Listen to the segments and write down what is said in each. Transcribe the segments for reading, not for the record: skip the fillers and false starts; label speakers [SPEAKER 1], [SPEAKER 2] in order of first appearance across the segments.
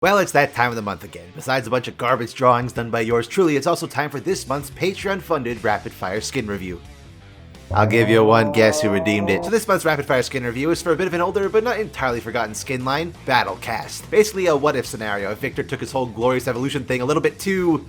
[SPEAKER 1] Well, it's that time of the month again. Besides a bunch of garbage drawings done by yours truly, it's also time for this month's Patreon-funded rapid-fire skin review. I'll give you one guess who redeemed it. So this month's rapid-fire skin review is for a bit of an older but not entirely forgotten skin line, Battlecast. Basically a what-if scenario if Victor took his whole glorious evolution thing a little bit too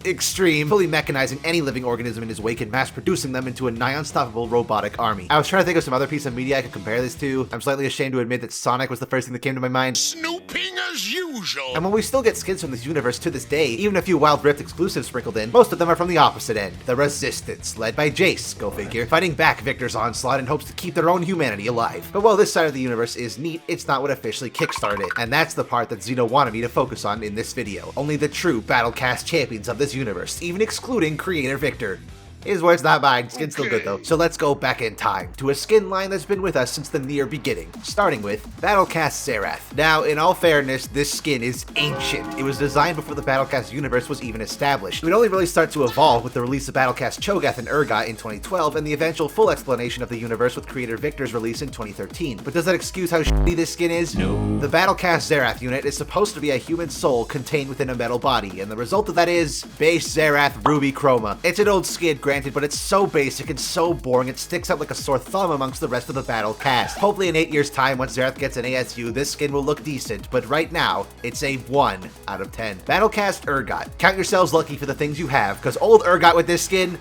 [SPEAKER 1] extreme, fully mechanizing any living organism in his wake and mass-producing them into a nigh-unstoppable robotic army. I was trying to think of some other piece of media I could compare this to. I'm slightly ashamed to admit that Sonic was the first thing that came to my mind.
[SPEAKER 2] Snooping as usual!
[SPEAKER 1] And when we still get skins from this universe to this day, even a few Wild Rift exclusives sprinkled in, most of them are from the opposite end. The Resistance, led by Jace, go figure, fighting back Victor's onslaught in hopes to keep their own humanity alive. But while this side of the universe is neat, it's not what officially kickstarted it. And that's the part that Xeno wanted me to focus on in this video. Only the true Battlecast champions of this universe, even excluding creator Victor. His words, not mine. Skin's still good though. So let's go back in time to a skin line that's been with us since the near beginning, starting with Battlecast Xerath. Now, in all fairness, this skin is ancient. It was designed before the Battlecast universe was even established. It would only really start to evolve with the release of Battlecast Cho'gath and Urgot in 2012 and the eventual full explanation of the universe with creator Victor's release in 2013. But does that excuse how shitty this skin is? No. The Battlecast Xerath unit is supposed to be a human soul contained within a metal body, and the result of that is base Xerath Ruby Chroma. It's an old skin, granted, but it's so basic and so boring it sticks out like a sore thumb amongst the rest of the battle cast. Hopefully in 8 years time, once Xerath gets an ASU, this skin will look decent, but right now, it's a 1 out of 10. Battlecast Urgot. Count yourselves lucky for the things you have, because old Urgot with this skin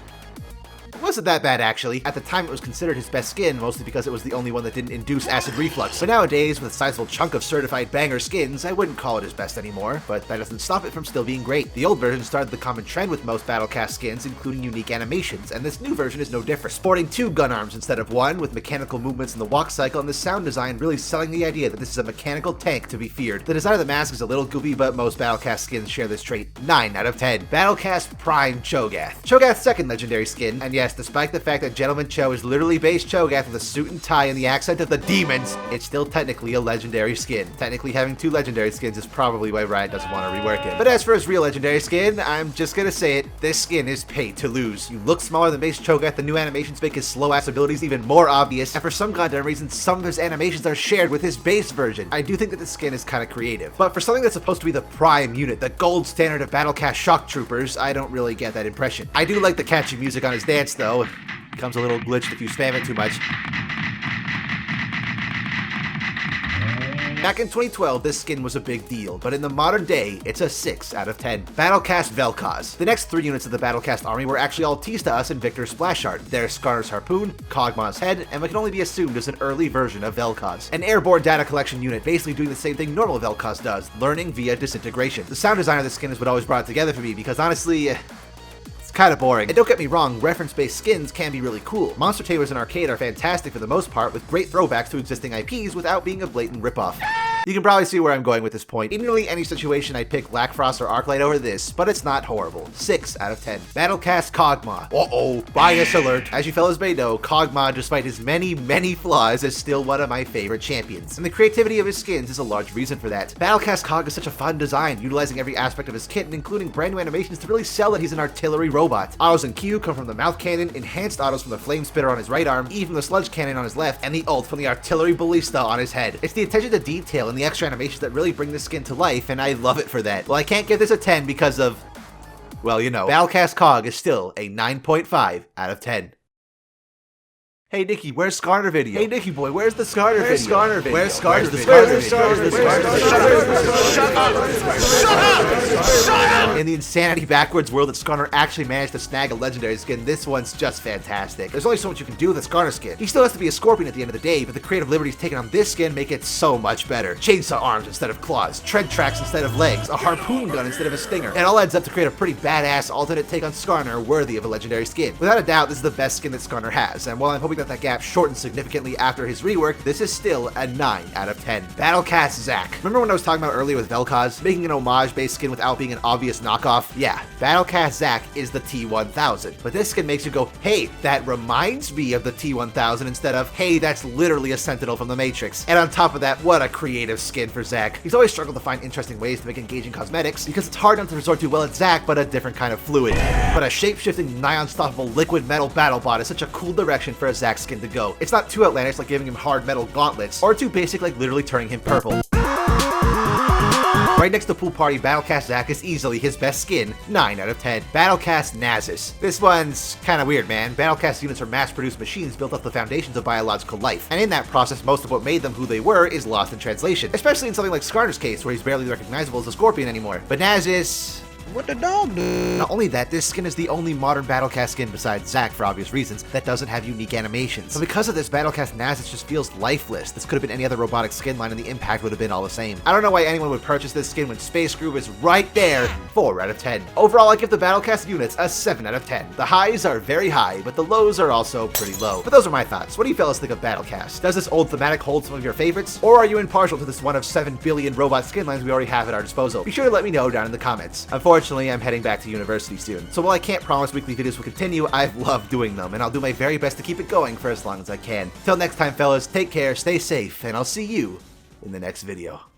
[SPEAKER 1] wasn't that bad actually. At the time it was considered his best skin, mostly because it was the only one that didn't induce acid reflux. But nowadays, with a sizable chunk of certified banger skins, I wouldn't call it his best anymore, but that doesn't stop it from still being great. The old version started the common trend with most Battlecast skins, including unique animations, and this new version is no different. Sporting 2 gun arms instead of 1, with mechanical movements in the walk cycle, and the sound design really selling the idea that this is a mechanical tank to be feared. The design of the mask is a little goofy, but most Battlecast skins share this trait. 9 out of 10. Battlecast Prime Cho'gath. Cho'gath's second legendary skin, and yes, despite the fact that Gentleman Cho is literally base Cho'gath with a suit and tie and the accent of the demons, it's still technically a legendary skin. Technically having 2 legendary skins is probably why Riot doesn't want to rework it. But as for his real legendary skin, I'm just gonna say it, this skin is paid to lose. You look smaller than base Cho'gath, the new animations make his slow ass abilities even more obvious, and for some goddamn reason, some of his animations are shared with his base version. I do think that this skin is kinda creative. But for something that's supposed to be the prime unit, the gold standard of Battlecast shock troopers, I don't really get that impression. I do like the catchy music on his dance though. Becomes a little glitched if you spam it too much. Back in 2012, this skin was a big deal, but in the modern day, it's a 6 out of 10. Battlecast Vel'koz. The next 3 units of the Battlecast army were actually all teased to us in Victor's splash art. There's Skarner's harpoon, Kog'maw's head, and what can only be assumed is an early version of Vel'koz. An airborne data collection unit, basically doing the same thing normal Vel'koz does, learning via disintegration. The sound design of the skin is what always brought it together for me, because honestly, kind of boring. And don't get me wrong, reference-based skins can be really cool. Monster Tailors in Arcade are fantastic for the most part, with great throwbacks to existing IPs without being a blatant ripoff. You can probably see where I'm going with this point. In nearly any situation, I'd pick Black Frost or Arclight over this, but it's not horrible. 6 out of 10. Battlecast Kog'maw. Uh-oh, bias alert. As you fellas may know, Kog'maw, despite his many flaws, is still one of my favorite champions. And the creativity of his skins is a large reason for that. Battlecast Kog is such a fun design, utilizing every aspect of his kit and including brand new animations to really sell that he's an artillery robot. Autos and Q come from the mouth cannon, enhanced autos from the flame spitter on his right arm, E from the sludge cannon on his left, and the ult from the artillery ballista on his head. It's the attention to detail and the extra animations that really bring this skin to life, and I love it for that. Well, I can't give this a 10 because of, well, you know. Battlecast Kog is still a 9.5 out of 10. Hey Nikki, where's Skarner video? Hey Nikki boy, where's the Skarner video? Skarner video? Where's Skarner video? Shut up! In the insanity backwards world that Skarner actually managed to snag a legendary skin, this one's just fantastic. There's only so much you can do with a Skarner skin. He still has to be a scorpion at the end of the day, but the creative liberties taken on this skin make it so much better. Chainsaw arms instead of claws, tread tracks instead of legs, a harpoon gun instead of a stinger. It all adds up to create a pretty badass alternate take on Skarner worthy of a legendary skin. Without a doubt, this is the best skin that Skarner has, and while I'm hoping that gap shortened significantly after his rework, this is still a 9 out of 10. Battlecast Zac. Remember when I was talking about earlier with Vel'koz, making an homage-based skin without being an obvious knockoff? Yeah, Battlecast Zac is the T-1000. But this skin makes you go, hey, that reminds me of the T-1000 instead of, hey, that's literally a Sentinel from the Matrix. And on top of that, what a creative skin for Zac. He's always struggled to find interesting ways to make engaging cosmetics because it's hard not to resort to, well, it's Zac, but a different kind of fluid. But a shape-shifting, nigh-unstoppable liquid metal battle bot is such a cool direction for a Zac skin to go. It's not too outlandish like giving him hard metal gauntlets, or too basic like literally turning him purple. Right next to Pool Party, Battlecast Zac is easily his best skin, 9 out of 10. Battlecast Nasus. This one's kinda weird, man. Battlecast units are mass-produced machines built off the foundations of biological life, and in that process, most of what made them who they were is lost in translation, especially in something like Skarner's case, where he's barely recognizable as a scorpion anymore. But Nasus...
[SPEAKER 3] What the dog do?
[SPEAKER 1] Not only that, this skin is the only modern Battlecast skin besides Zac, for obvious reasons, that doesn't have unique animations. But because of this, Battlecast Nasus just feels lifeless. This could have been any other robotic skin line and the impact would have been all the same. I don't know why anyone would purchase this skin when Space Groove is right there. 4 out of 10. Overall, I give the Battlecast units a 7 out of 10. The highs are very high, but the lows are also pretty low. But those are my thoughts. What do you fellas think of Battlecast? Does this old thematic hold some of your favorites? Or are you impartial to this one of 7 billion robot skin lines we already have at our disposal? Be sure to let me know down in the comments. Unfortunately, I'm heading back to university soon. So while I can't promise weekly videos will continue, I've loved doing them, and I'll do my very best to keep it going for as long as I can. Till next time, fellas, take care, stay safe, and I'll see you in the next video.